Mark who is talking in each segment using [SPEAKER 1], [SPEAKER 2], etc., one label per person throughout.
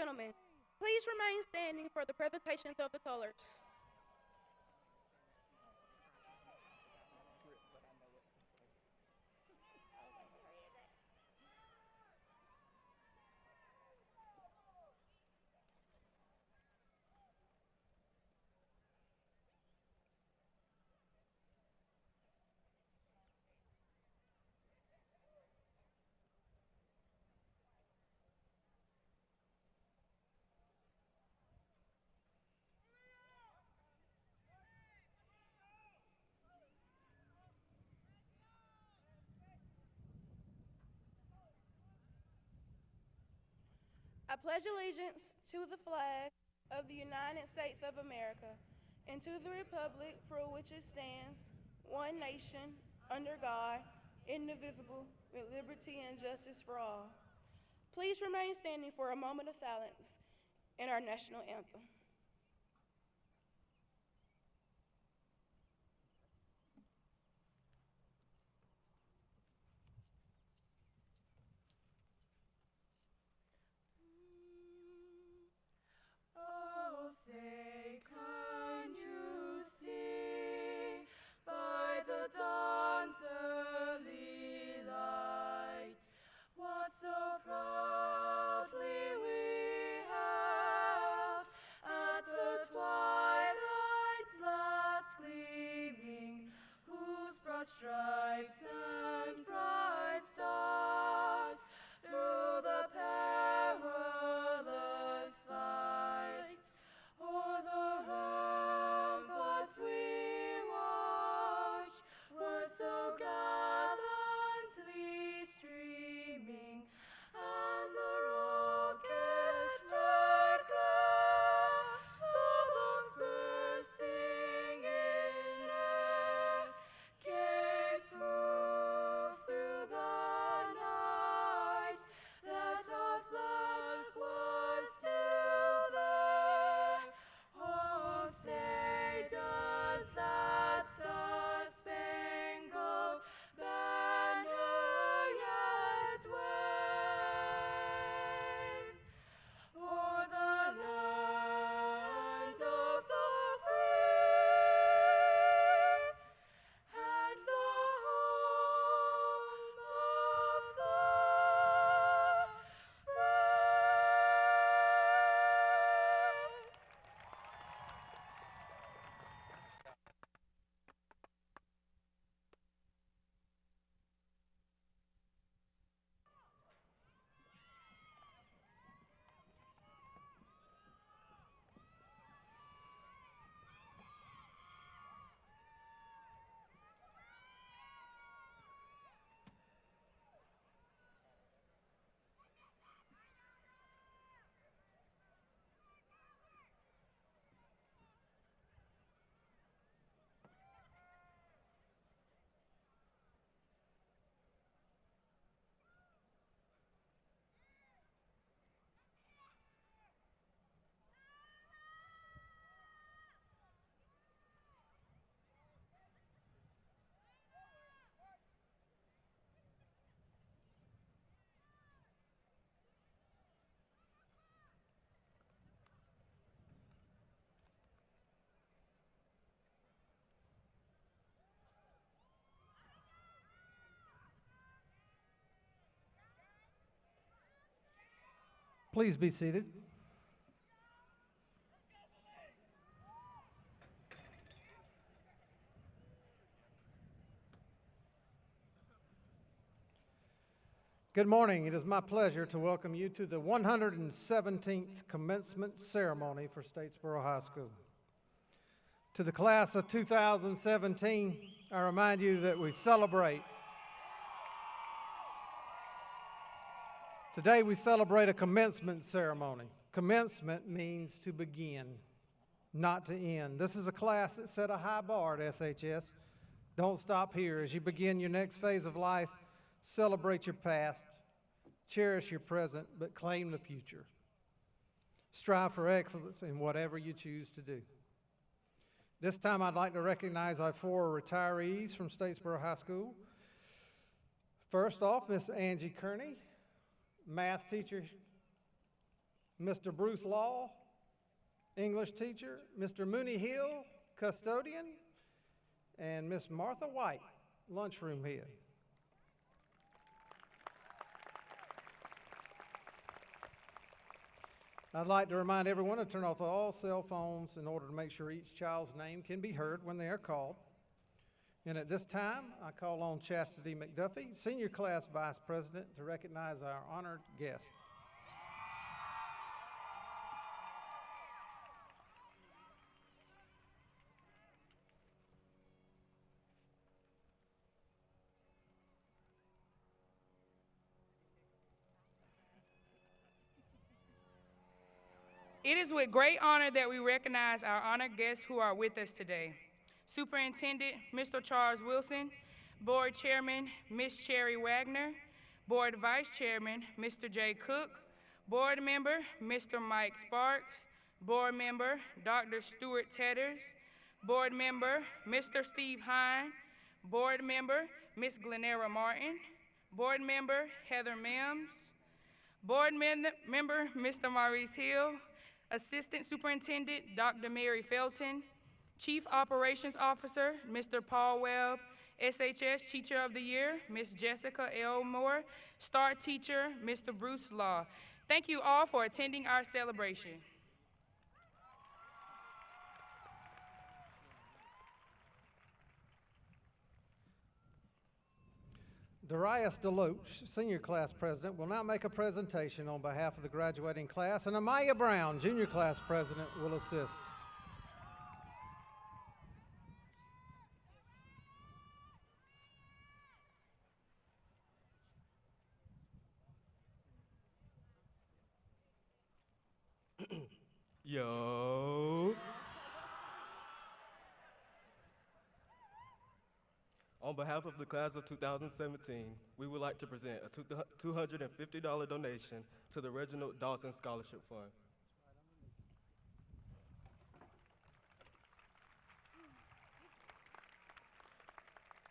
[SPEAKER 1] gentlemen, please remain standing for the presentations of the colors. I pledge allegiance to the flag of the United States of America and to the republic for which it stands, one nation, under God, indivisible, with liberty and justice for all. Please remain standing for a moment of silence in our national anthem.
[SPEAKER 2] Oh, say, can you see by the dawn's early light what so proudly we held at the twilight's last gleaming, whose broad stripes and bright stars through the perilous fight o'er the ramparts we watched were so gallantly streaming, and the rocket's red glare, the bombs bursting in air, gave proof through the night that our flag was still there. Oh, say, does that star-spangled banner yet wave o'er the land of the free and the home of the brave?
[SPEAKER 3] Please be seated. Good morning. It is my pleasure to welcome you to the 117th commencement ceremony for Statesboro High School. To the class of 2017, I remind you that we celebrate. Today we celebrate a commencement ceremony. Commencement means to begin, not to end. This is a class that set a high bar at SHS. Don't stop here. As you begin your next phase of life, celebrate your past, cherish your present, but claim the future. Strive for excellence in whatever you choose to do. This time I'd like to recognize our 4 retirees from Statesboro High School. First off, Miss Angie Kearney, math teacher Mr. Bruce Law, English teacher, Mr. Mooney Hill, custodian, and Miss Martha White, lunchroom head. I'd like to remind everyone to turn off all cell phones in order to make sure each child's name can be heard when they are called. And at this time, I call on Chastity McDuffie, Senior Class Vice President, to recognize our honored guest.
[SPEAKER 4] It is with great honor that we recognize our honored guests who are with us today. Superintendent, Mr. Charles Wilson, Board Chairman, Ms. Cherry Wagner, Board Vice Chairman, Mr. Jay Cook, Board Member, Mr. Mike Sparks, Board Member, Dr. Stuart Tedders, Board Member, Mr. Steve Hine, Board Member, Ms. Glenera Martin, Board Member, Heather Mims, Board Member, Mr. Maurice Hill, Assistant Superintendent, Dr. Mary Felton, Chief Operations Officer, Mr. Paul Webb, SHS Teacher of the Year, Ms. Jessica L. Moore, Star Teacher, Mr. Bruce Law. Thank you all for attending our celebration.
[SPEAKER 3] Darius Deloach, Senior Class President, will now make a presentation on behalf of the graduating class, and Amaya Brown, Junior Class President, will assist.
[SPEAKER 5] Yo. On behalf of the class of 2017, we would like to present a $250 donation to the Reginald Dawson Scholarship Fund.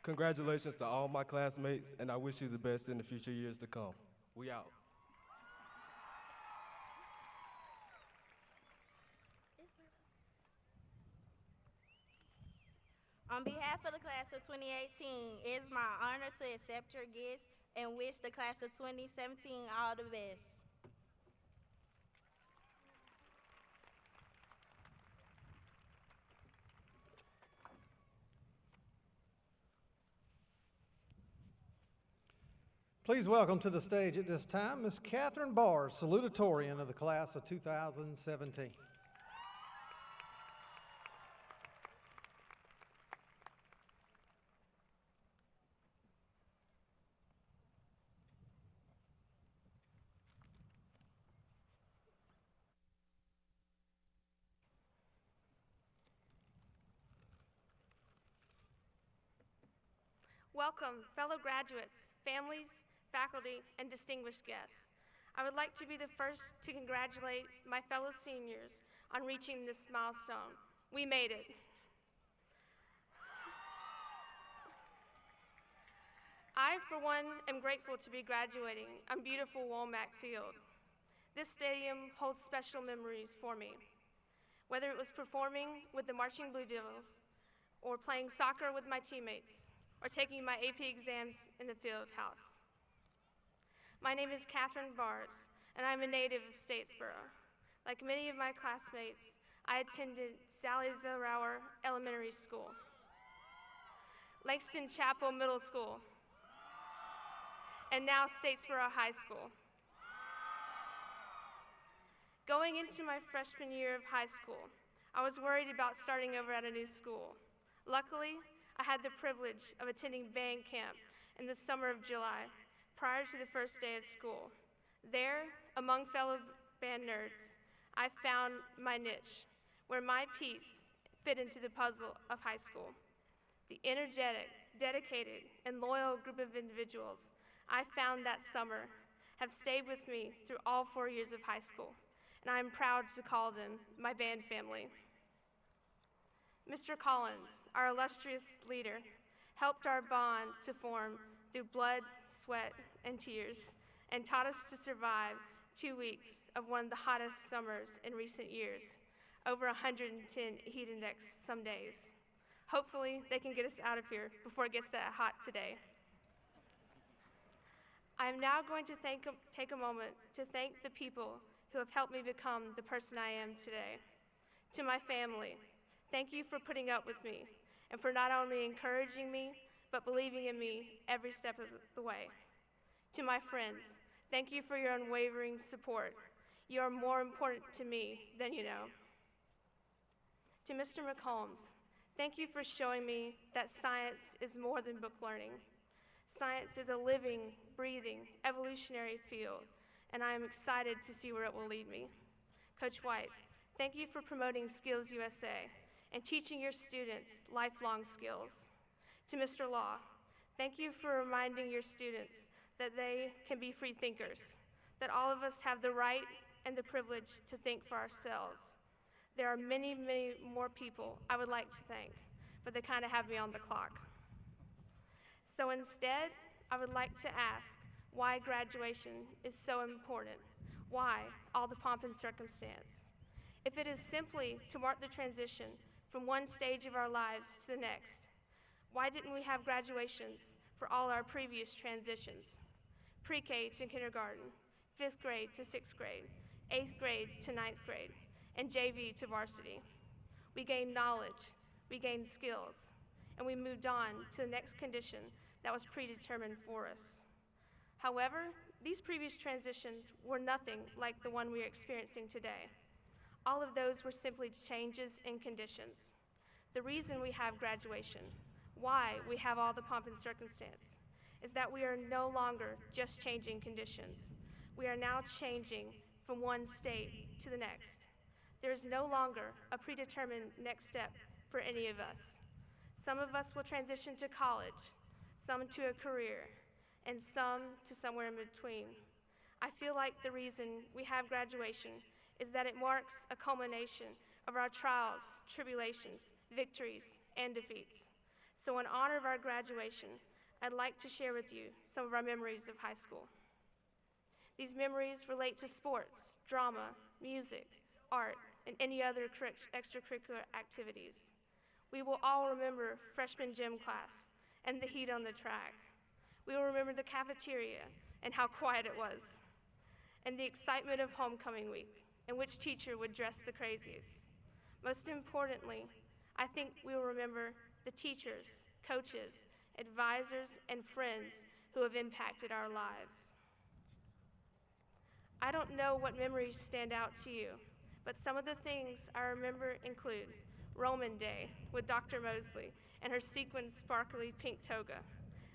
[SPEAKER 5] Congratulations to all my classmates, and I wish you the best in the future years to come. We out.
[SPEAKER 6] On behalf of the class of 2018, it is my honor to accept your gifts and wish the class of 2017 all the best.
[SPEAKER 3] Please welcome to the stage at this time Ms. Catherine Barr, Salutatorian of the class of 2017.
[SPEAKER 7] Welcome, fellow graduates, families, faculty, and distinguished guests. I would like to be the first to congratulate my fellow seniors on reaching this milestone. We made it. I, for one, am grateful to be graduating on beautiful Womack Field. This stadium holds special memories for me, whether it was performing with the Marching Blue Devils, or playing soccer with my teammates, or taking my AP exams in the field house. My name is Catherine Barr, and I'm a native of Statesboro. Like many of my classmates, I attended Sally Zellrauer Elementary School, Langston Chapel Middle School, and now Statesboro High School. Going into my freshman year of high school, I was worried about starting over at a new school. Luckily, I had the privilege of attending band camp in the summer of July, prior to the first day of school. There, among fellow band nerds, I found my niche, where my piece fit into the puzzle of high school. The energetic, dedicated, and loyal group of individuals I found that summer have stayed with me through all 4 years of high school, and I am proud to call them my band family. Mr. Collins, our illustrious leader, helped our bond to form through blood, sweat, and tears, and taught us to survive 2 weeks of one of the hottest summers in recent years, over 110 heat index some days. Hopefully, they can get us out of here before it gets that hot today. I am now going to take a moment to thank the people who have helped me become the person I am today. To my family, thank you for putting up with me and for not only encouraging me, but believing in me every step of the way. To my friends, thank you for your unwavering support. You are more important to me than you know. To Mr. McCombs, thank you for showing me that science is more than book learning. Science is a living, breathing, evolutionary field, and I am excited to see where it will lead me. Coach White, thank you for promoting Skills USA and teaching your students lifelong skills. To Mr. Law, thank you for reminding your students that they can be free thinkers, that all of us have the right and the privilege to think for ourselves. There are many, many more people I would like to thank, but they kind of have me on the clock. So instead, I would like to ask why graduation is so important. Why all the pomp and circumstance? If it is simply to mark the transition from one stage of our lives to the next, why didn't we have graduations for all our previous transitions? Pre-K to kindergarten, 5th grade to 6th grade, 8th grade to 9th grade, and JV to varsity. We gained knowledge, we gained skills, and we moved on to the next condition that was predetermined for us. However, these previous transitions were nothing like the one we are experiencing today. All of those were simply changes in conditions. The reason we have graduation, why we have all the pomp and circumstance, is that we are no longer just changing conditions. We are now changing from one state to the next. There is no longer a predetermined next step for any of us. Some of us will transition to college, some to a career, and some to somewhere in between. I feel like the reason we have graduation is that it marks a culmination of our trials, tribulations, victories, and defeats. So in honor of our graduation, I'd like to share with you some of our memories of high school. These memories relate to sports, drama, music, art, and any other extracurricular activities. We will all remember freshman gym class and the heat on the track. We will remember the cafeteria and how quiet it was, and the excitement of homecoming week and which teacher would dress the craziest. Most importantly, I think we will remember the teachers, coaches, advisors, and friends who have impacted our lives. I don't know what memories stand out to you, but some of the things I remember include Roman Day with Dr. Mosley and her sequined sparkly pink toga.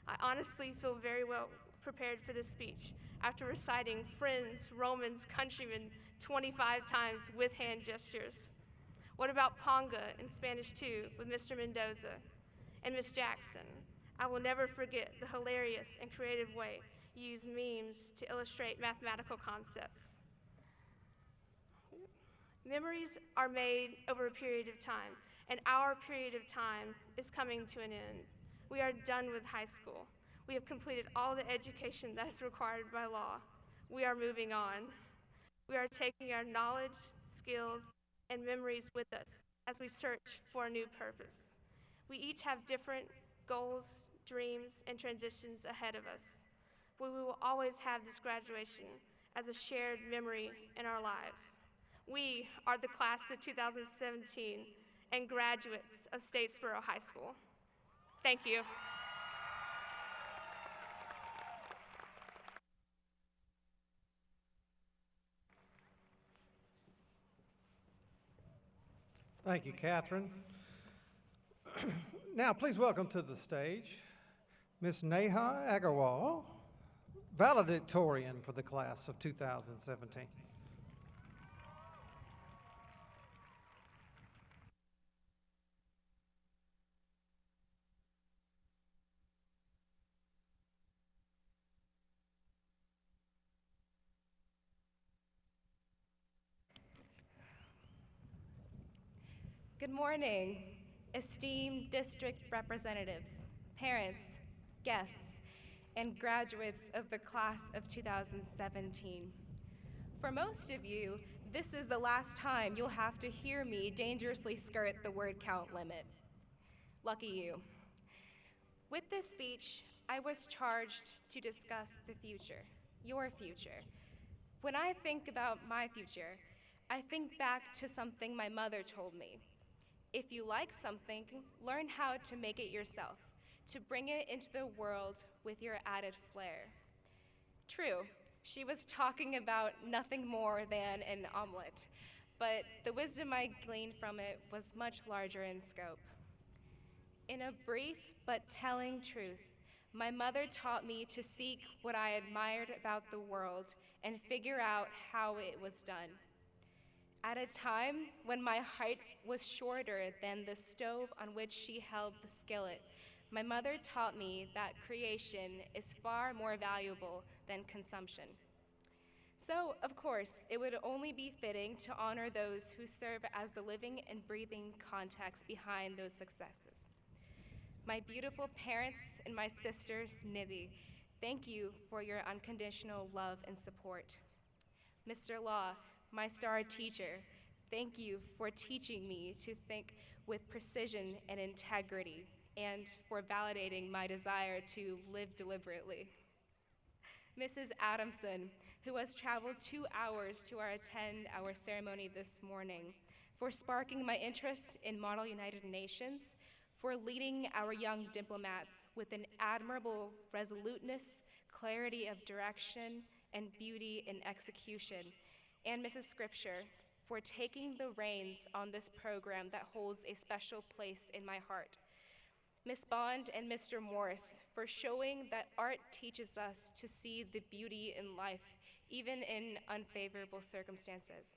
[SPEAKER 7] I honestly feel very well prepared for this speech after reciting friends, Romans, countrymen 25 times with hand gestures. What about Ponga in Spanish 2 with Mr. Mendoza and Miss Jackson? I will never forget the hilarious and creative way you use memes to illustrate mathematical concepts. Memories are made over a period of time, and our period of time is coming to an end. We are done with high school. We have completed all the education that is required by law. We are moving on. We are taking our knowledge, skills, and memories with us as we search for a new purpose. We each have different goals, dreams, and transitions ahead of us, but we will always have this graduation as a shared memory in our lives. We are the class of 2017 and graduates of Statesboro High School. Thank you.
[SPEAKER 3] Thank you, Catherine. Now, please welcome to the stage Ms. Neha Agarwal, valedictorian for the class of 2017.
[SPEAKER 8] Good morning, esteemed district representatives, parents, guests, and graduates of the class of 2017. For most of you, this is the last time you'll have to hear me dangerously skirt the word count limit. Lucky you. With this speech, I was charged to discuss the future, your future. When I think about my future, I think back to something my mother told me. If you like something, learn how to make it yourself, to bring it into the world with your added flair. True, she was talking about nothing more than an omelet, but the wisdom I gleaned from it was much larger in scope. In a brief but telling truth, my mother taught me to seek what I admired about the world and figure out how it was done. At a time when my height was shorter than the stove on which she held the skillet, my mother taught me that creation is far more valuable than consumption. So, of course, it would only be fitting to honor those who serve as the living and breathing context behind those successes. My beautiful parents and my sister, Nidhi, thank you for your unconditional love and support. Mr. Law, my star teacher, thank you for teaching me to think with precision and integrity, and for validating my desire to live deliberately. Mrs. Adamson, who has traveled 2 hours to attend our ceremony this morning, for sparking my interest in Model United Nations, for leading our young diplomats with an admirable resoluteness, clarity of direction, and beauty in execution, and Mrs. Scripture, for taking the reins on this program that holds a special place in my heart. Ms. Bond and Mr. Morris, for showing that art teaches us to see the beauty in life, even in unfavorable circumstances.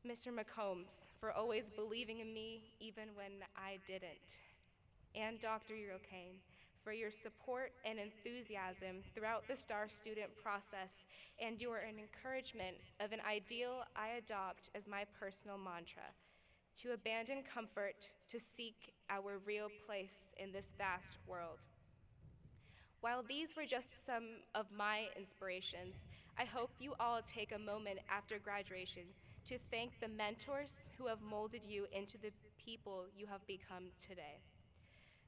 [SPEAKER 8] Mr. McCombs, for always believing in me even when I didn't. And Dr. Eurokane, for your support and enthusiasm throughout the STAR student process, and you are an encouragement of an ideal I adopt as my personal mantra: to abandon comfort, to seek our real place in this vast world. While these were just some of my inspirations, I hope you all take a moment after graduation to thank the mentors who have molded you into the people you have become today.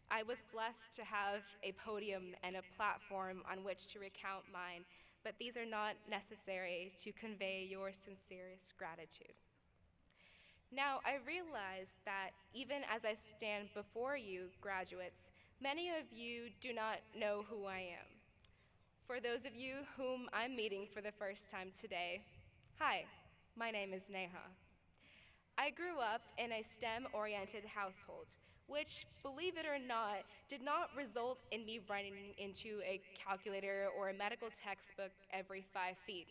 [SPEAKER 8] I was blessed to have a podium and a platform on which to recount mine, but these are not necessary to convey your sincerest gratitude. Now, I realize that even as I stand before you, graduates, many of you do not know who I am. For those of you whom I'm meeting for the first time today, hi, my name is Neha. I grew up in a STEM-oriented household, which, believe it or not, did not result in me running into a calculator or a medical textbook every 5 feet.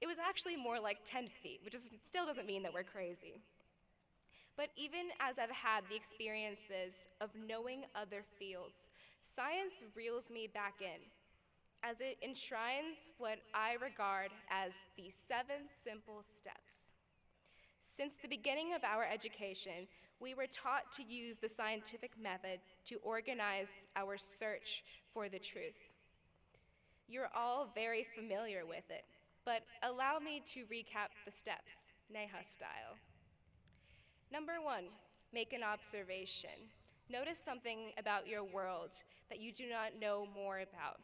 [SPEAKER 8] It was actually more like 10 feet, which still doesn't mean that we're crazy. But even as I've had the experiences of knowing other fields, science reels me back in, as it enshrines what I regard as the 7 simple steps. Since the beginning of our education, we were taught to use the scientific method to organize our search for the truth. You're all very familiar with it, but allow me to recap the steps, Neha style. Number 1, make an observation. Notice something about your world that you do not know more about.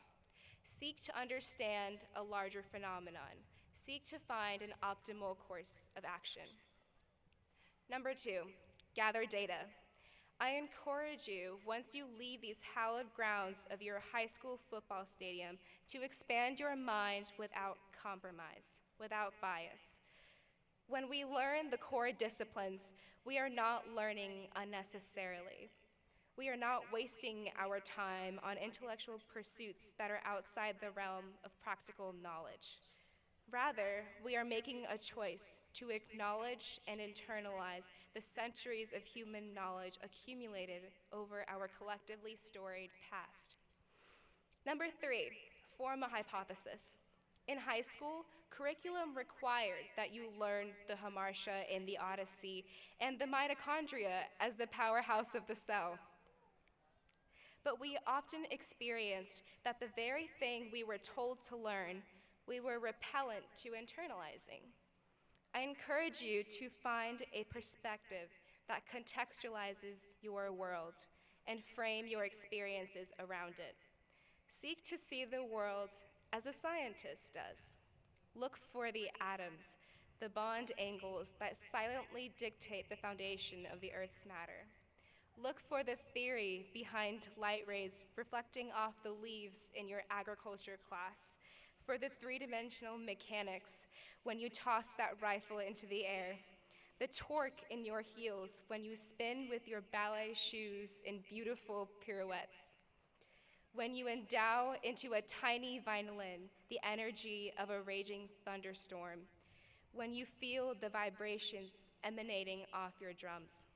[SPEAKER 8] Seek to understand a larger phenomenon. Seek to find an optimal course of action. Number 2, gather data. I encourage you, once you leave these hallowed grounds of your high school football stadium, to expand your mind without compromise, without bias. When we learn the core disciplines, we are not learning unnecessarily. We are not wasting our time on intellectual pursuits that are outside the realm of practical knowledge. Rather, we are making a choice to acknowledge and internalize the centuries of human knowledge accumulated over our collectively storied past. Number 3, form a hypothesis. In high school, curriculum required that you learn the Hamartia in the Odyssey and the mitochondria as the powerhouse of the cell. But we often experienced that the very thing we were told to learn We were repellent to internalizing. I encourage you to find a perspective that contextualizes your world and frame your experiences around it. Seek to see the world as a scientist does. Look for the atoms, the bond angles that silently dictate the foundation of the Earth's matter. Look for the theory behind light rays reflecting off the leaves in your agriculture class, for the three-dimensional mechanics when you toss that rifle into the air, the torque in your heels when you spin with your ballet shoes in beautiful pirouettes, when you endow into a tiny violin the energy of a raging thunderstorm, when you feel the vibrations emanating off your drums.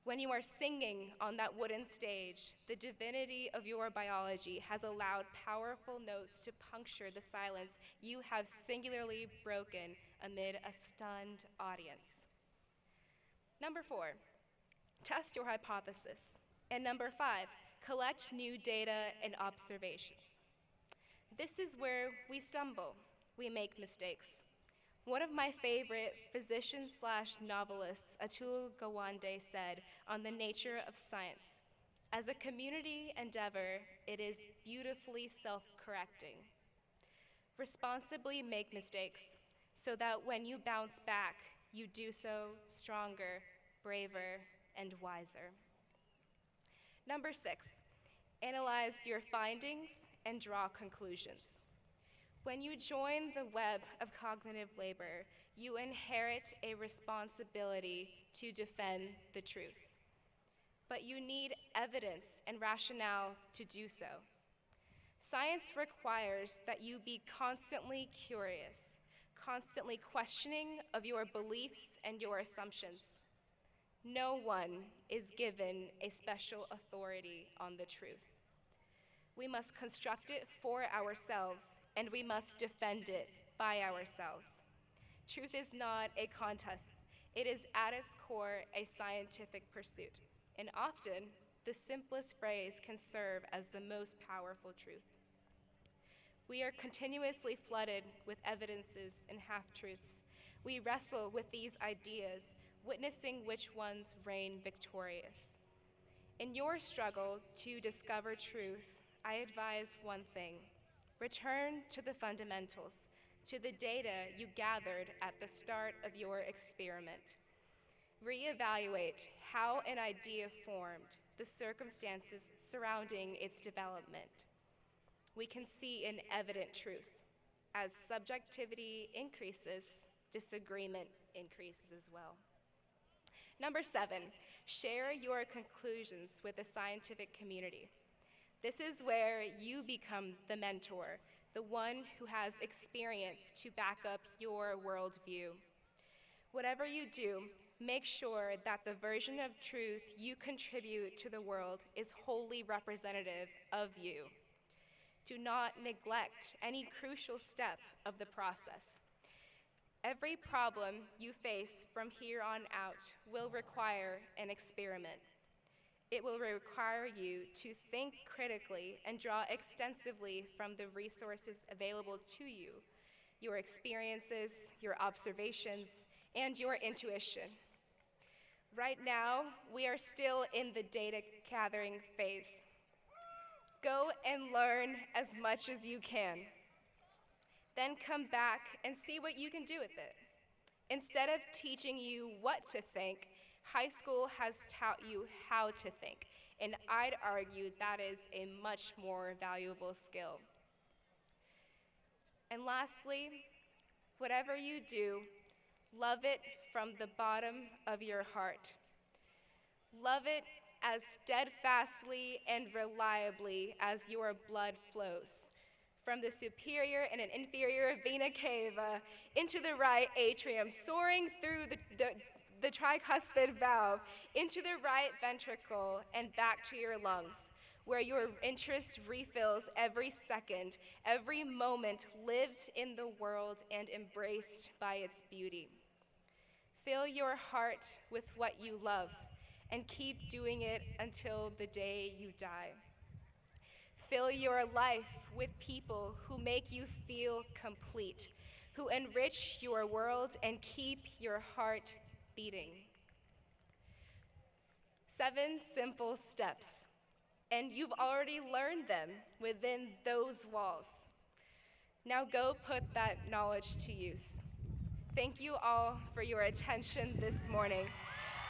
[SPEAKER 8] When you are singing on that wooden stage, the divinity of your biology has allowed powerful notes to puncture the silence you have singularly broken amid a stunned audience. Number 4, test your hypothesis. And number 5, collect new data and observations. This is where we stumble, we make mistakes. One of my favorite physician/novelists, Atul Gawande, said on the nature of science, as a community endeavor, it is beautifully self-correcting. Responsibly make mistakes so that when you bounce back, you do so stronger, braver, and wiser. Number 6, analyze your findings and draw conclusions. When you join the web of cognitive labor, you inherit a responsibility to defend the truth. But you need evidence and rationale to do so. Science requires that you be constantly curious, constantly questioning of your beliefs and your assumptions. No one is given a special authority on the truth. We must construct it for ourselves, and we must defend it by ourselves. Truth is not a contest. It is at its core a scientific pursuit, and often the simplest phrase can serve as the most powerful truth. We are continuously flooded with evidences and half-truths. We wrestle with these ideas, witnessing which ones reign victorious. In your struggle to discover truth, I advise one thing: return to the fundamentals, to the data you gathered at the start of your experiment. Reevaluate how an idea formed, the circumstances surrounding its development. We can see an evident truth. As subjectivity increases, disagreement increases as well. Number 7, share your conclusions with the scientific community. This is where you become the mentor, the one who has experience to back up your worldview. Whatever you do, make sure that the version of truth you contribute to the world is wholly representative of you. Do not neglect any crucial step of the process. Every problem you face from here on out will require an experiment. It will require you to think critically and draw extensively from the resources available to you, your experiences, your observations, and your intuition. Right now, we are still in the data gathering phase. Go and learn as much as you can. Then come back and see what you can do with it. Instead of teaching you what to think, high school has taught you how to think, and I'd argue that is a much more valuable skill. And lastly, whatever you do, love it from the bottom of your heart. Love it as steadfastly and reliably as your blood flows, from the superior and an inferior vena cava into the right atrium, soaring through the tricuspid valve into the right ventricle and back to your lungs, where your interest refills every second, every moment lived in the world and embraced by its beauty. Fill your heart with what you love and keep doing it until the day you die. Fill your life with people who make you feel complete, who enrich your world and keep your heart beating. 7 simple steps, and you've already learned them within those walls. Now go put that knowledge to use. Thank you all for your attention this morning.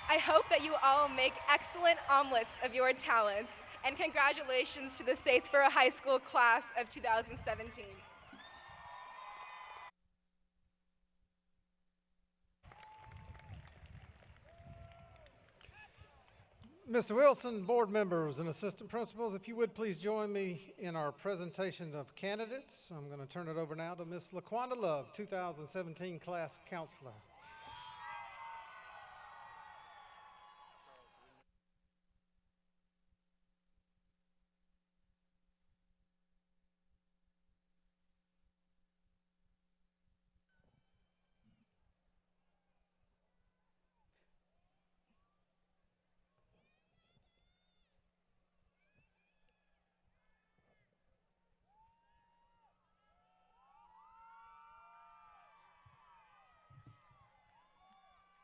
[SPEAKER 8] I hope that you all make excellent omelets of your talents, and congratulations to the Statesboro High School class of 2017.
[SPEAKER 3] Mr. Wilson, board members and assistant principals, if you would please join me in our presentation of candidates. I'm going to turn it over now to Ms. LaQuanda Love, 2017 class counselor.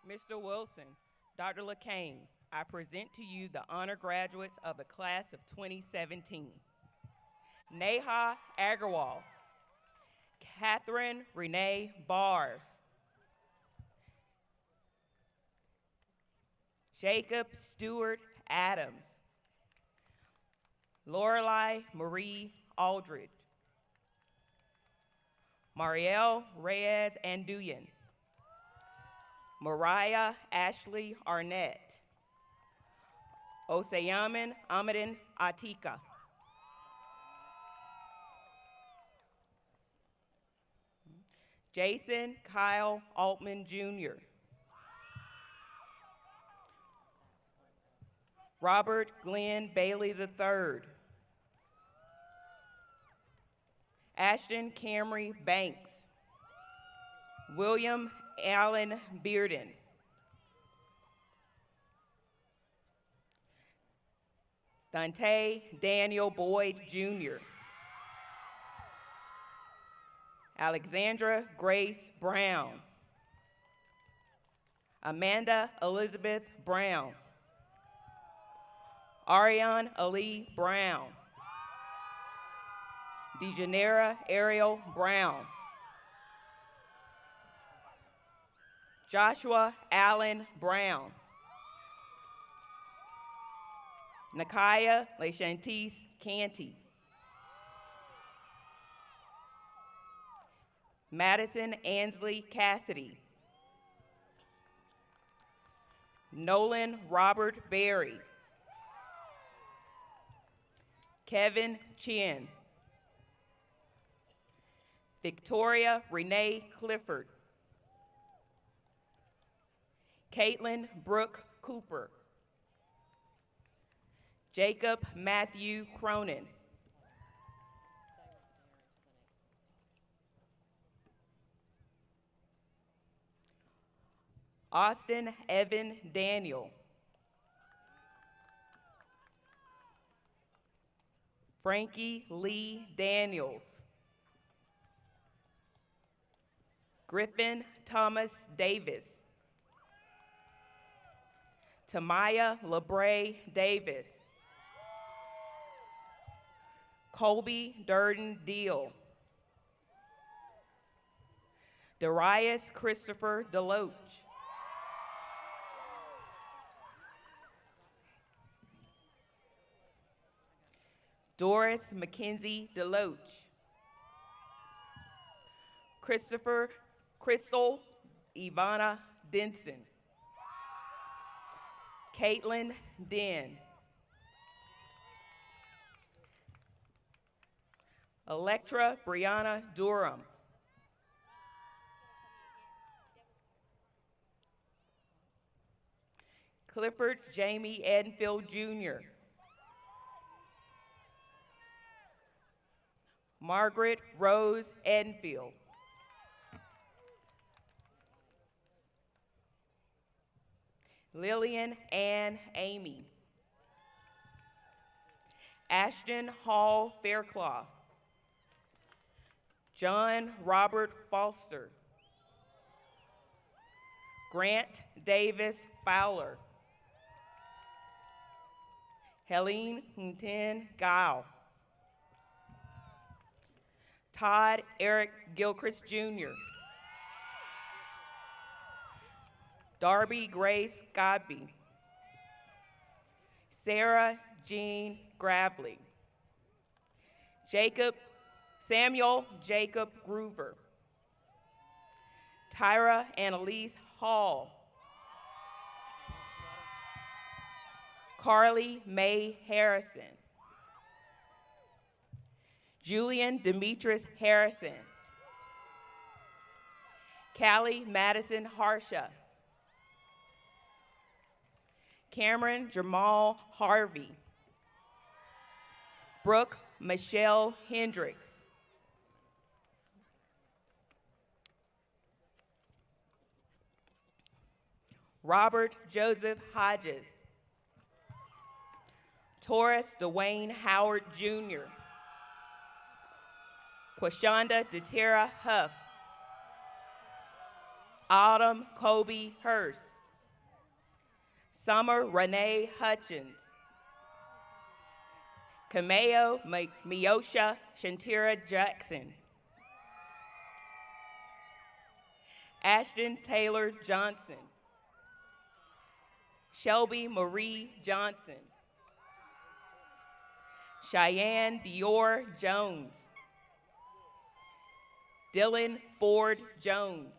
[SPEAKER 9] Mr. Wilson, Dr. LaCaine, I present to you the honor graduates of the class of 2017. Neha Agarwal, Catherine Renee Barr, Jacob Stewart Adams, Lorelei Marie Aldridge, Marielle Reyes Anduyan, Mariah Ashley Arnett, Osayaman Amadin Atika, Jason Kyle Altman Jr., Robert Glenn Bailey III, Ashton Camry Banks, William Allen Bearden, Dante Daniel Boyd Jr., Alexandra Grace Brown, Amanda Elizabeth Brown, Ariane Ali Brown, DeJaneira Ariel Brown, Joshua Allen Brown, Nakaya LeChantis Canty, Madison Ansley Cassidy, Nolan Robert Berry, Kevin Chin, Victoria Renee Clifford, Caitlin Brooke Cooper, Jacob Matthew Cronin, Austin Evan Daniel, Frankie Lee Daniels, Griffin Thomas Davis, Tamaya LeBray Davis, Colby Durden Deal, Darius Christopher Deloach, Doris Mackenzie Deloach, Crystal Ivana Denson, Caitlin Den, Electra Brianna Durham, Clifford Jamie Edenfield Jr., Margaret Rose Edenfield, Lillian Ann Amy, Ashton Hall Faircloth, John Robert Foster, Grant Davis Fowler, Helene Hunten Gile, Todd Eric Gilchrist Jr., Darby Grace Godby, Sarah Jean Gravely, Samuel Jacob Groover, Tyra Annalise Hall, Carly Mae Harrison, Julian Demetrius Harrison, Callie Madison Harsha, Cameron Jamal Harvey, Brooke Michelle Hendricks, Robert Joseph Hodges, Taurus Dwayne Howard Jr., Quashonda Detera Huff, Autumn Kobe Hurst, Summer Renee Hutchins, Kameo Miosha Shantira Jackson, Ashton Taylor Johnson, Shelby Marie Johnson, Cheyenne Dior Jones, Dylan Ford Jones,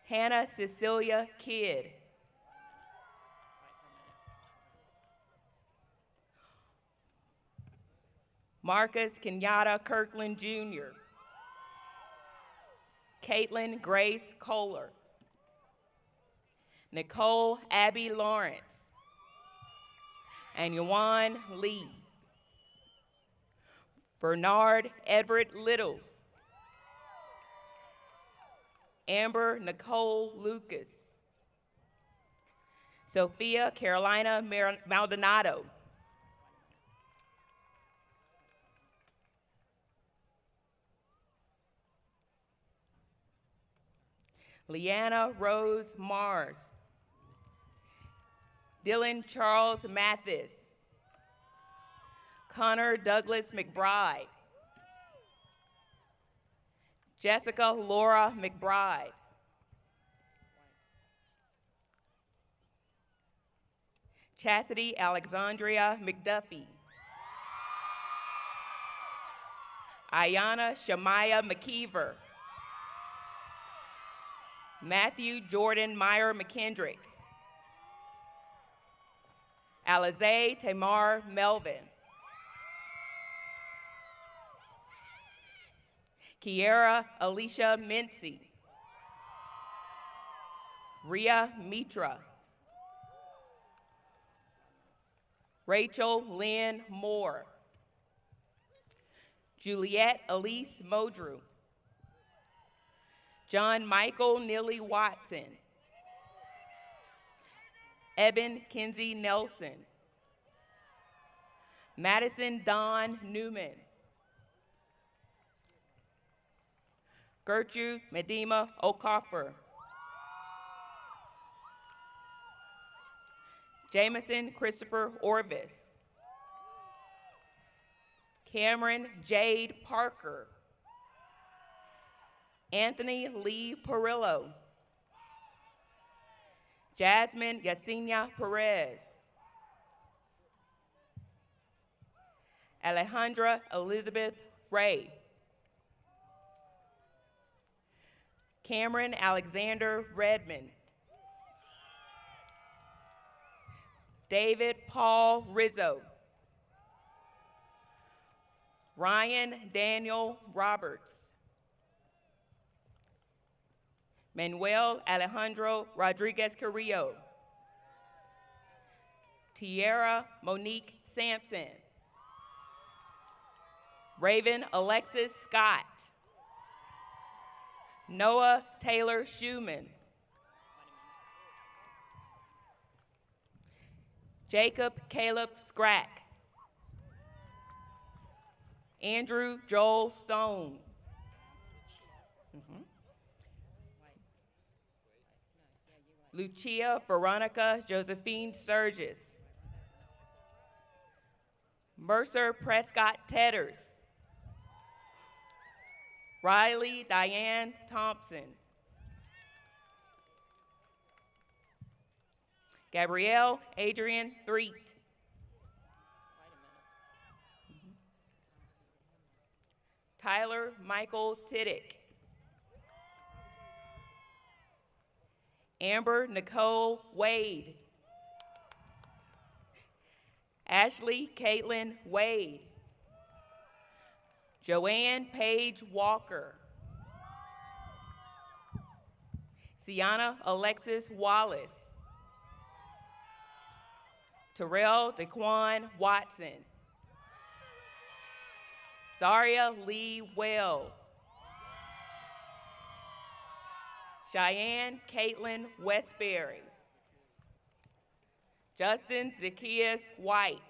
[SPEAKER 9] Hannah Cecilia Kidd, Marcus Kenyatta Kirkland Jr., Caitlin Grace Kohler, Nicole Abby Lawrence, and Yuan Lee, Bernard Edward Littles, Amber Nicole Lucas, Sophia Carolina Maldonado, Leanna Rose Mars, Dylan Charles Mathis, Connor Douglas McBride, Jessica Laura McBride, Chastity Alexandria McDuffie, Ayana Shamaya McKeever, Matthew Jordan Meyer McKendrick, Alize Tamar Melvin, Kiera Alicia Mincy, Ria Mitra, Rachel Lynn Moore, Juliette Elise Modrew, John Michael Nilly Watson, Eben Kinsey Nelson, Madison Don Newman, Gertrude Medema Okoffer, Jameson Christopher Orvis, Cameron Jade Parker, Anthony Lee Perillo, Jasmine Yesenia Perez, Alejandra Elizabeth Ray, Cameron Alexander Redmond, David Paul Rizzo, Ryan Daniel Roberts, Manuel Alejandro Rodriguez Carrillo, Tierra Monique Sampson, Raven Alexis Scott, Noah Taylor Schumann, Jacob Caleb Scrack, Andrew Joel Stone. Lucia Veronica Josephine Sturgis. Mercer Prescott Tedders. Riley Diane Thompson. Gabrielle Adrian Threet. Tyler Michael Tiddick. Amber Nicole Wade. Ashley Caitlin Wade. Joanne Paige Walker. Sienna Alexis Wallace. Terrell Daquan Watson. Zaria Lee Wells. Cheyenne Caitlin Westbury. Justin Zacchaeus White.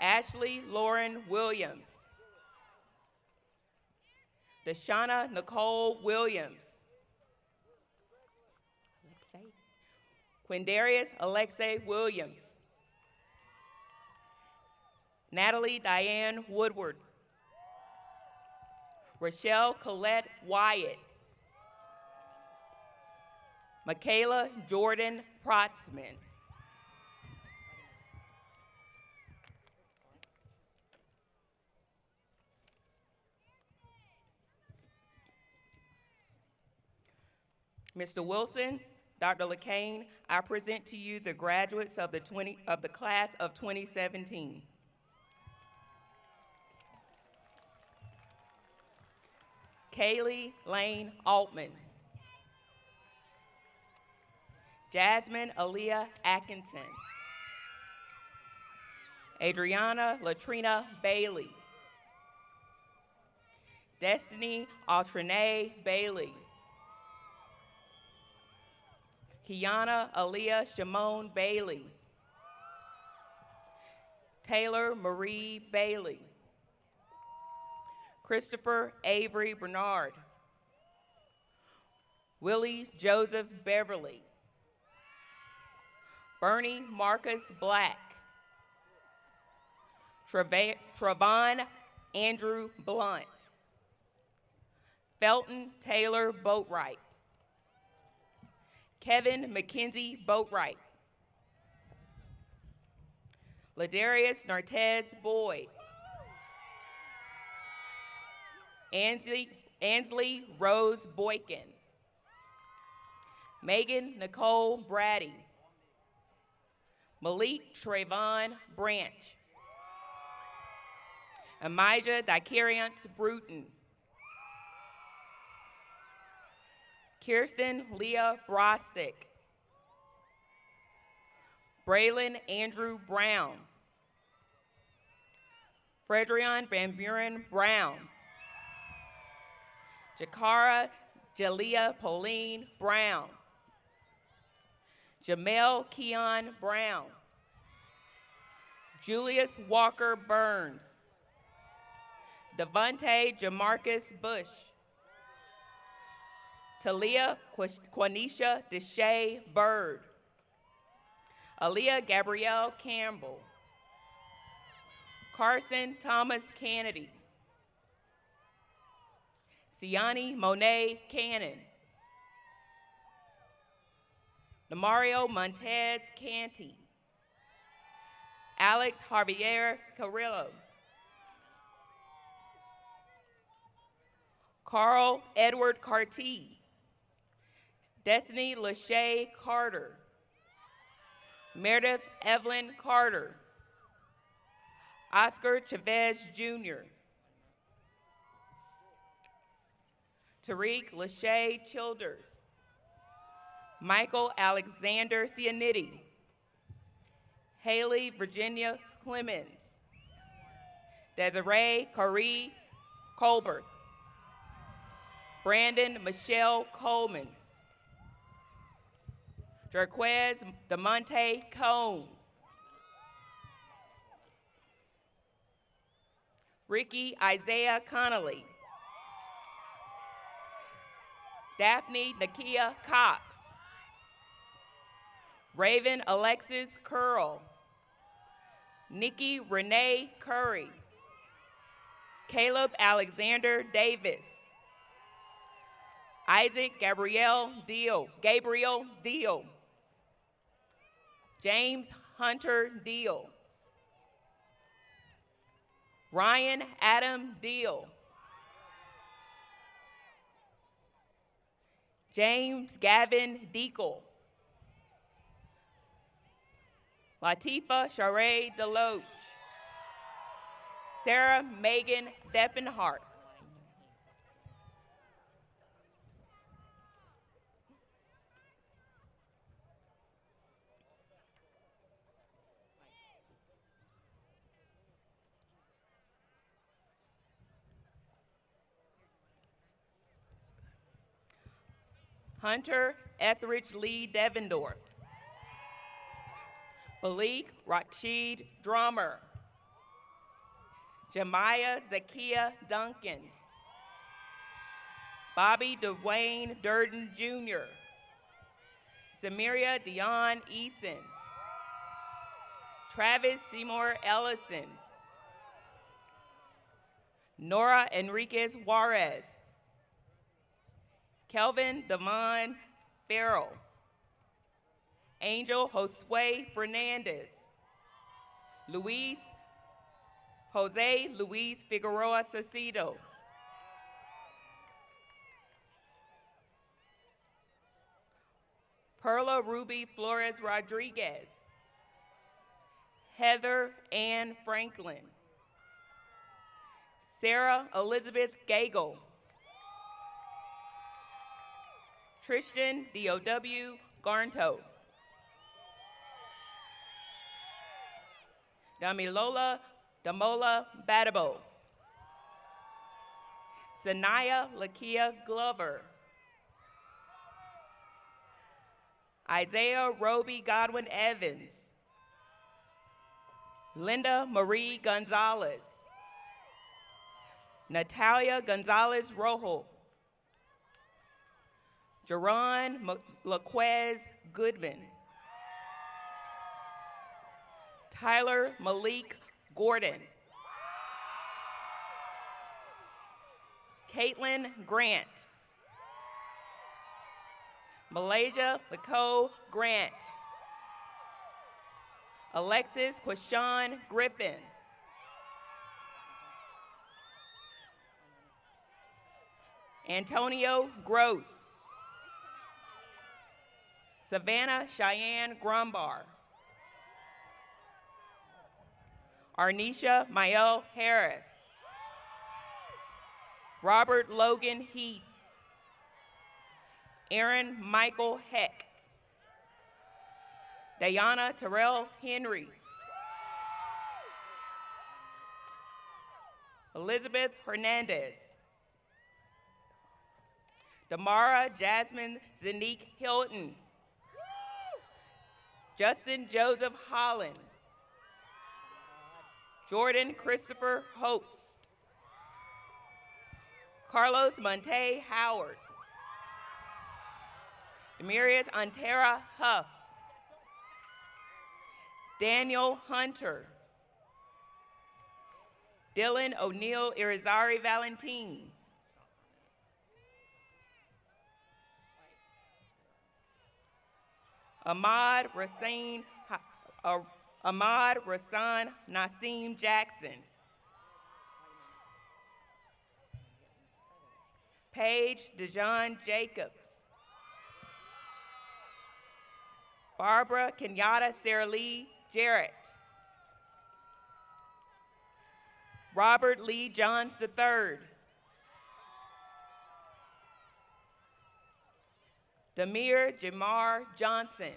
[SPEAKER 9] Ashley Lauren Williams. Deshauna Nicole Williams. Quindarius Alexei Williams. Natalie Diane Woodward. Rochelle Colette Wyatt. Michaela Jordan Protzman. Mr. Wilson, Dr. LeCain, I present to you the graduates of the class of 2017. Kaylee Lane Altman. Jasmine Aaliyah Atkinson. Adriana Latrina Bailey. Destiny Altrene Bailey. Kiana Aaliyah Shimon Bailey. Taylor Marie Bailey. Christopher Avery Bernard. Willie Joseph Beverly. Bernie Marcus Black. Travon Andrew Blunt. Felton Taylor Boatwright. Kevin McKenzie Boatwright. Ladarius Nartez Boyd. Ansley Rose Boykin. Megan Nicole Brady. Malik Trayvon Branch. Amijah Dicariance Bruton. Kirsten Leah Brostick. Braylon Andrew Brown. Fredrion Van Buren Brown. Jakara Jalea Pauline Brown. Jamel Keon Brown. Julius Walker Burns. Devontae Jamarcus Bush. Talia Quanisha Deshay Bird. Aaliyah Gabrielle Campbell. Carson Thomas Kennedy. Siani Monet Cannon. Namario Montez Canty. Alex Javier Carrillo. Carl Edward Carty. Destiny Lachey Carter. Meredith Evelyn Carter. Oscar Chavez Jr. Tariq Lachey Childers. Michael Alexander Cianiti. Haley Virginia Clemens. Desiree Corrie Colbert. Brandon Michelle Coleman. Jerquez DeMonte Cone. Ricky Isaiah Connolly. Daphne Nakia Cox. Raven Alexis Curl. Nikki Renee Curry. Caleb Alexander Davis. Isaac Gabriel Deal. James Hunter Deal. Ryan Adam Deal. James Gavin Deacle. Latifa Sharee Deloach. Sarah Megan Deppenhart. Hunter Etheridge Lee Devendorf. Malik Rashid Drummer. Jemiah Zakia Duncan. Bobby Dwayne Durden Jr. Samiria Dion Eason. Travis Seymour Ellison. Nora Enriquez Juarez. Kelvin Devon Farrell. Angel Josue Fernandez. Jose Luis Figueroa Sacido. Perla Ruby Flores Rodriguez. Heather Ann Franklin. Sarah Elizabeth Gagel. Tristan D.O.W. Garnto. Damilola Damola Badabo. Sanaya Lakia Glover. Isaiah Roby Godwin Evans. Linda Marie Gonzalez. Natalia Gonzalez Rojo. Jerron Laquez Goodman. Tyler Malik Gordon. Caitlin Grant. Malaysia Laco Grant. Alexis Quashawn Griffin. Antonio Gross. Savannah Cheyenne Grumbar. Arnisha Mael Harris. Robert Logan Heath. Aaron Michael Heck. Diana Terrell Henry. Elizabeth Hernandez. Damara Jasmine Zanique Hilton. Justin Joseph Holland. Jordan Christopher Host. Carlos Monte Howard. Demarius Antera Huff. Daniel Hunter. Dylan O'Neill Irizarry Valentin. Ahmad Rasan Nasim Jackson. Paige Dejon Jacobs. Barbara Kenyatta Sarah Lee Jarrett. Robert Lee Johns III. Demir Jamar Johnson.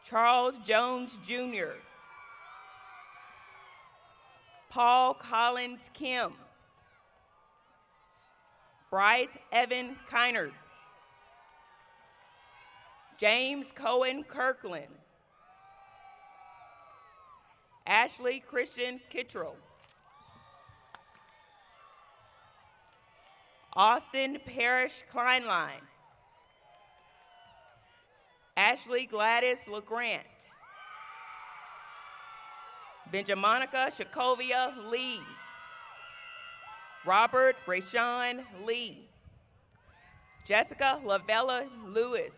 [SPEAKER 9] Charles Jones Jr. Paul Collins Kim. Bryce Evan Kynard. James Cohen Kirkland. Ashley Christian Kittrell. Austin Parrish Kleinlein. Ashley Gladys LeGrant. Benjamonica Shakovia Lee. Robert Rayshawn Lee. Jessica Lavella Lewis.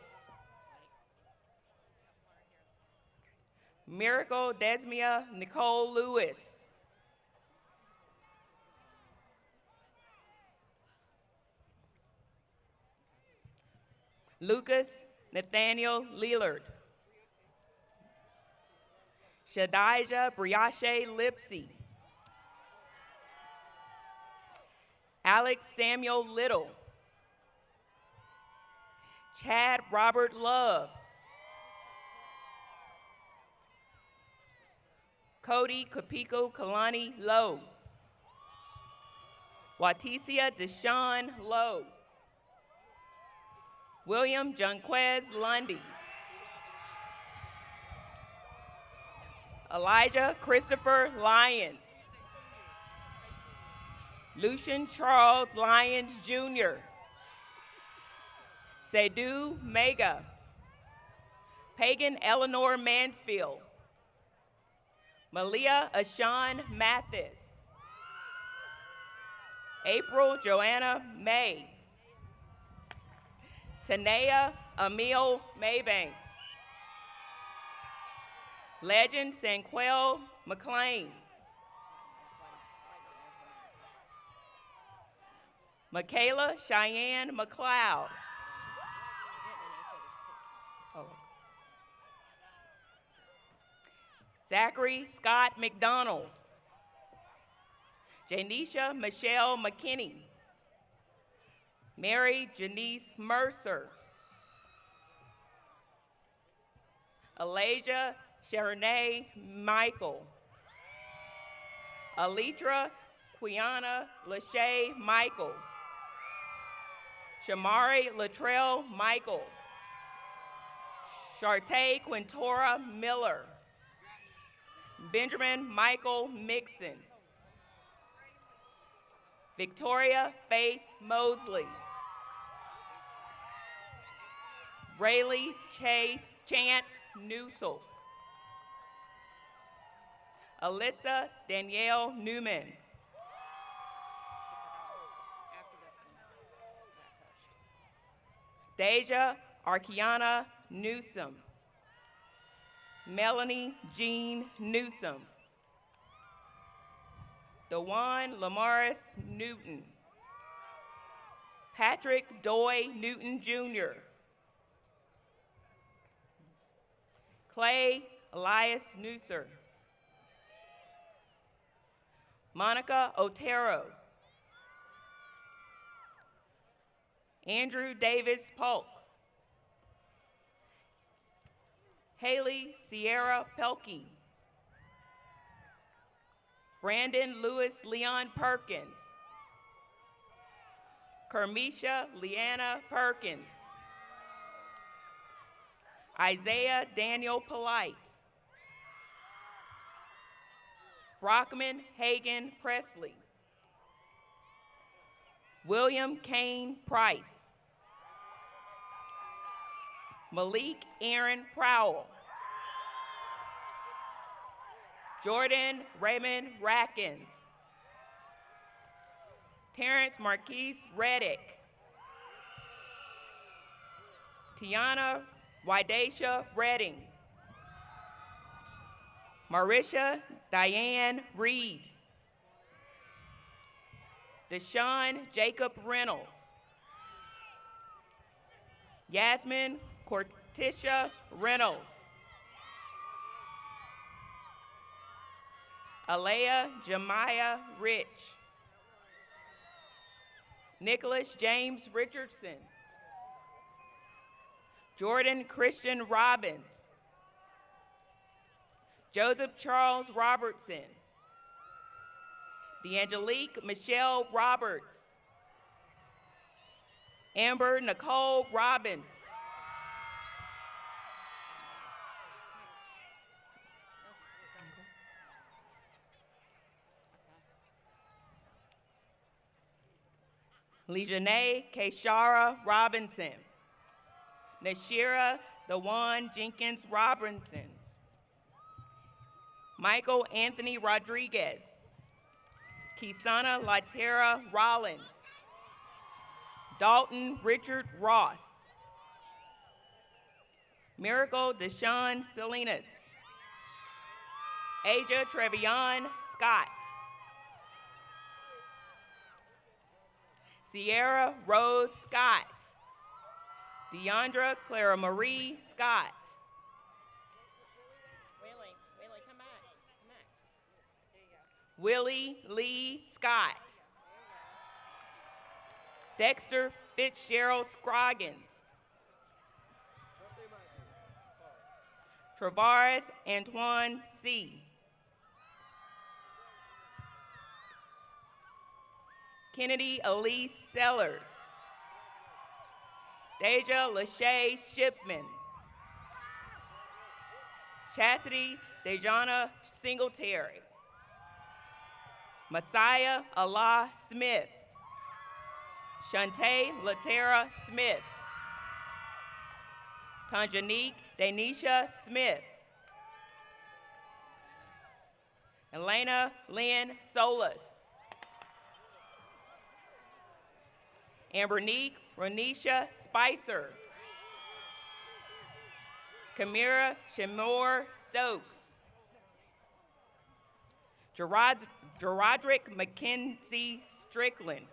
[SPEAKER 9] Miracle Desmia Nicole Lewis. Lucas Nathaniel Leelard. Shadijah Briache Lipsy. Alex Samuel Little. Chad Robert Love. Cody Kapiko Kalani Lowe. Waticia Deshawn Lowe. William Junquez Lundy. Elijah Christopher Lyons. Lucian Charles Lyons Jr. Seydou Mega. Pagan Eleanor Mansfield. Malia Ashawn Mathis. April Joanna May. Tanea Emil Maybanks. Legend Sanquel McLean. Michaela Cheyenne McLeod. Zachary Scott McDonald. Janisha Michelle McKinney. Mary Janice Mercer. Alasia Sharonay Michael. Alitra Quiana Lachey Michael. Shamari Latrell Michael. Shartae Quintora Miller. Benjamin Michael Mixon. Victoria Faith Mosley. Rayleigh Chance Newsell. Alyssa Danielle Newman. Deja Arkiana Newsom. Melanie Jean Newsom. Dewan Lamaris Newton. Patrick Doy Newton Jr. Clay Elias Newser. Monica Otero. Andrew Davis Polk. Haley Sierra Pelkey. Brandon Lewis Leon Perkins. Kermisha Leanna Perkins. Isaiah Daniel Polite. Brockman Hagan Presley. William Kane Price. Malik Aaron Prowell. Jordan Raymond Rackins. Terrence Marquise Reddick. Tiana Wydasha Redding. Marisha Diane Reed. Deshaun Jacob Reynolds. Yasmin Cortisha Reynolds. Alea Jemiah Rich. Nicholas James Richardson. Jordan Christian Robbins. Joseph Charles Robertson. D'Angelique Michelle Roberts. Amber Nicole Robbins. Legionnaire Keshara Robinson. Nashira Dewan Jenkins Robinson. Michael Anthony Rodriguez. Kisana Latera Rollins. Dalton Richard Ross. Miracle Deshawn Salinas. Aja Trevion Scott. Sierra Rose Scott. Deandra Clara Marie Scott.
[SPEAKER 10] Willie, come back. Come back. There you go.
[SPEAKER 9] Willie Lee Scott. Dexter Fitzgerald Scroggins. Travaris Antoine C. Kennedy Elise Sellers. Deja Lachey Shipman. Chastity Dejana Singletary. Messiah Allah Smith. Shantae Latera Smith. Tanjanique Danisha Smith. Elena Lynn Solis. Ambernique Ronisha Spicer. Kamira Shimor Stokes. Gerodrick McKenzie Strickland.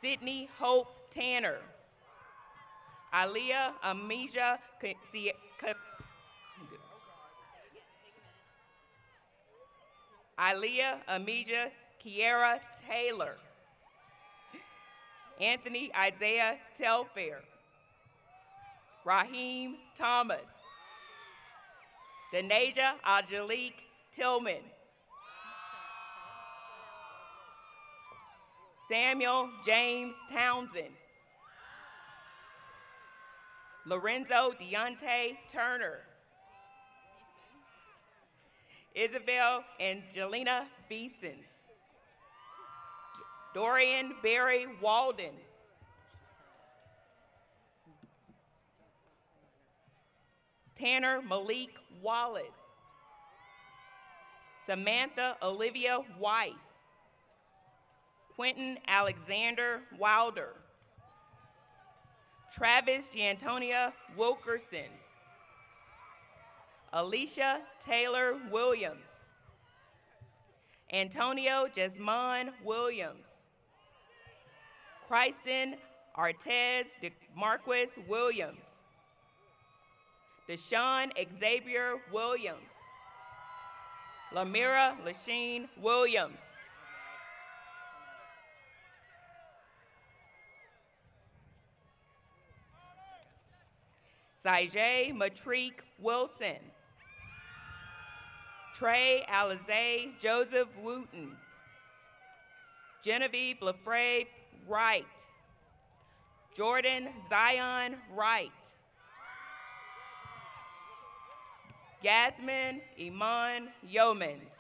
[SPEAKER 9] Sydney Hope Tanner. Aliyah Amija Kiera Taylor. Anthony Isaiah Telfair. Raheem Thomas. Denaja Angelique Tillman. Samuel James Townsend. Lorenzo Deontay Turner. Isabel Angelina Beesons. Dorian Barry Walden. Tanner Malik Wallace. Samantha Olivia Weiss. Quentin Alexander Wilder. Travis Giantonia Wilkerson. Alicia Taylor Williams. Antonio Jasmine Williams. Christen Artez de Marquis Williams. Deshaun Xavier Williams. Lamira Lasheen Williams. Sajay Matrique Wilson. Trey Alize Joseph Wooten. Genevieve Lafray Wright. Jordan Zion Wright. Yasmin Iman Yeomans.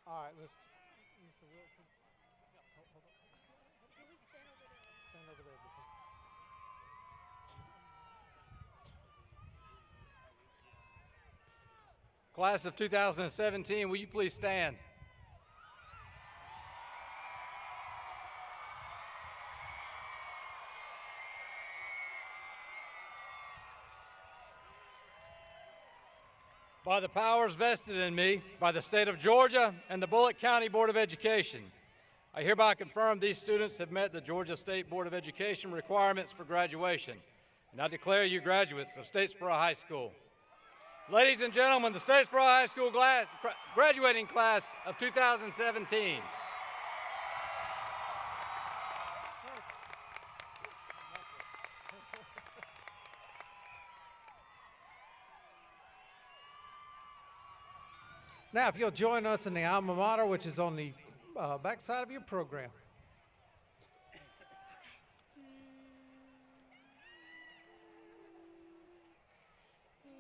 [SPEAKER 3] All right, Mr. Wilson. Hold on. Stand over there. Before.
[SPEAKER 11] Class of 2017, will you please stand? By the powers vested in me by the state of Georgia and the Bullitt County Board of Education, I hereby confirm these students have met the Georgia State Board of Education requirements for graduation, and I declare you graduates of Statesboro High School. Ladies and gentlemen, the Statesboro High School graduating class of 2017.
[SPEAKER 3] Now, if you'll join us in the alma mater, which is on the back side of your program.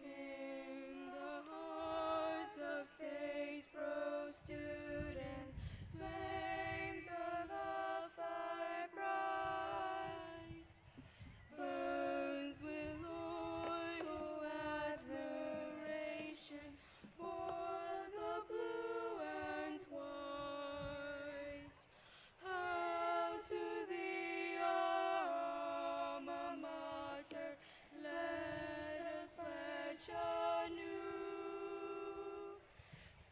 [SPEAKER 2] In the hearts of Statesboro students, flames of a fire bright, burns with loyal admiration for the blue and white. How to the alma mater let us pledge anew.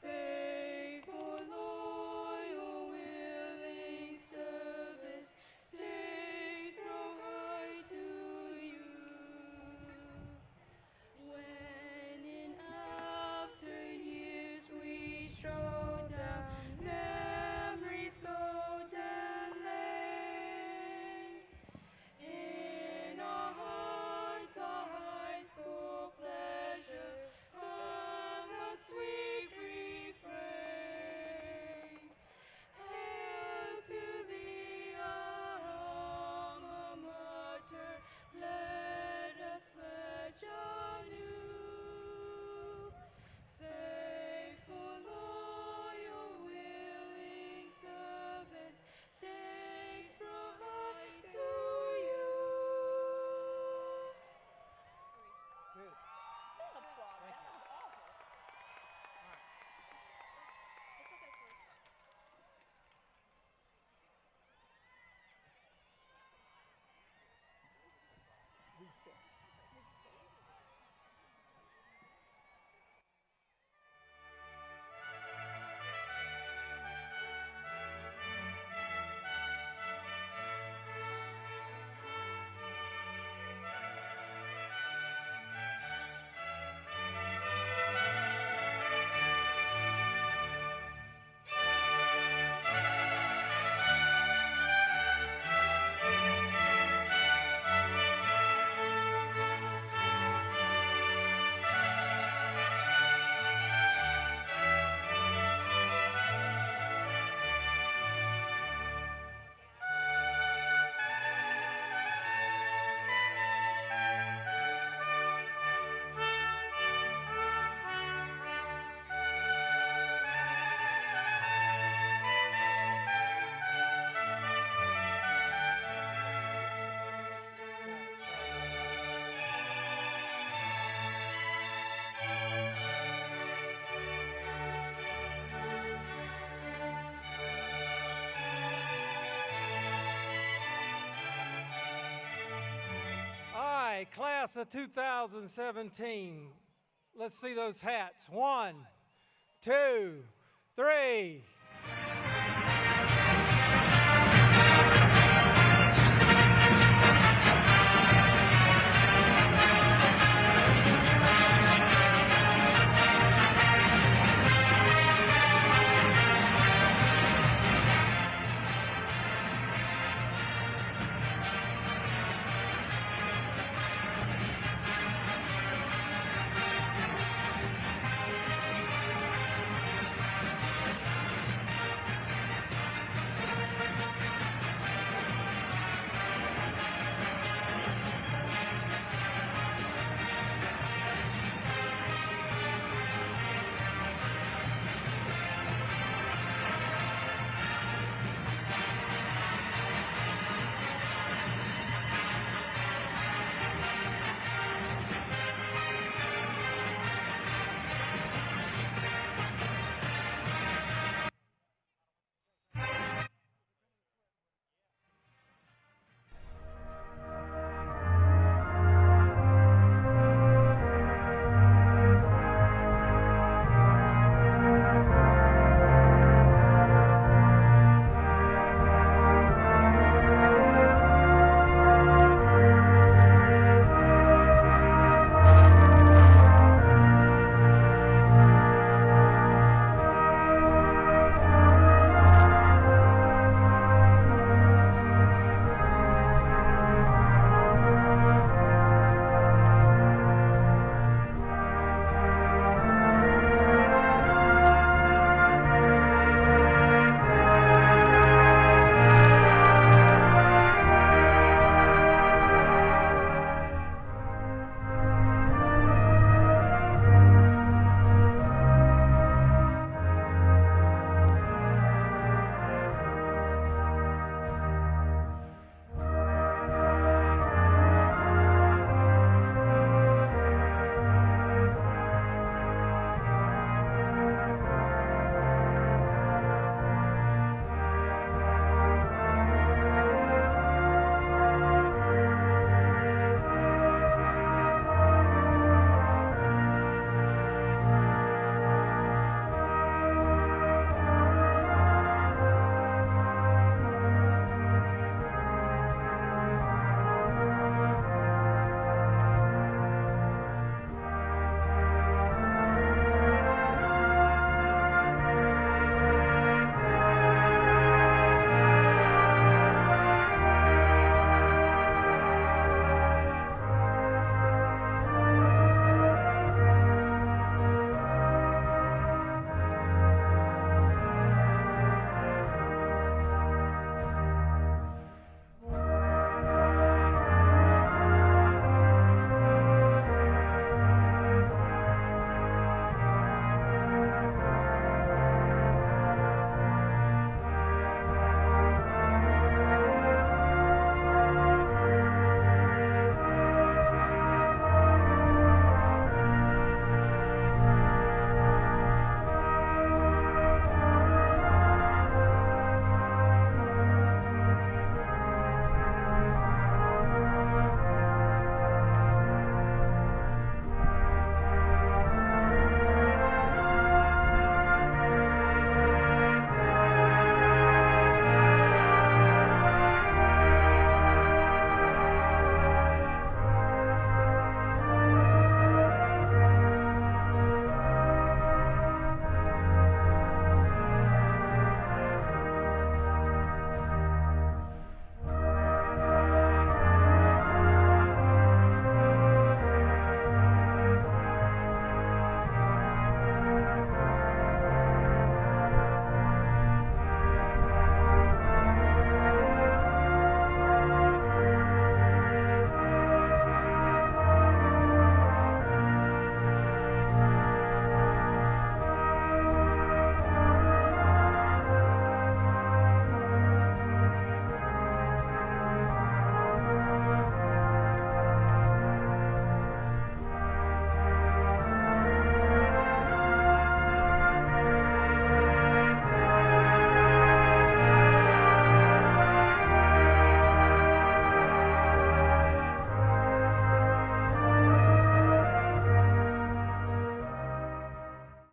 [SPEAKER 2] Faithful, loyal, willing service, Statesboro high to you. When in after years we stroll down memory's golden lane, in our hearts our high school pleasure hung a sweet refrain. Hail to the alma mater, let us pledge anew. Faithful, loyal, willing servants, Statesboro high to you.
[SPEAKER 3] Class of 2017, let's see those hats. 1, 2, 3.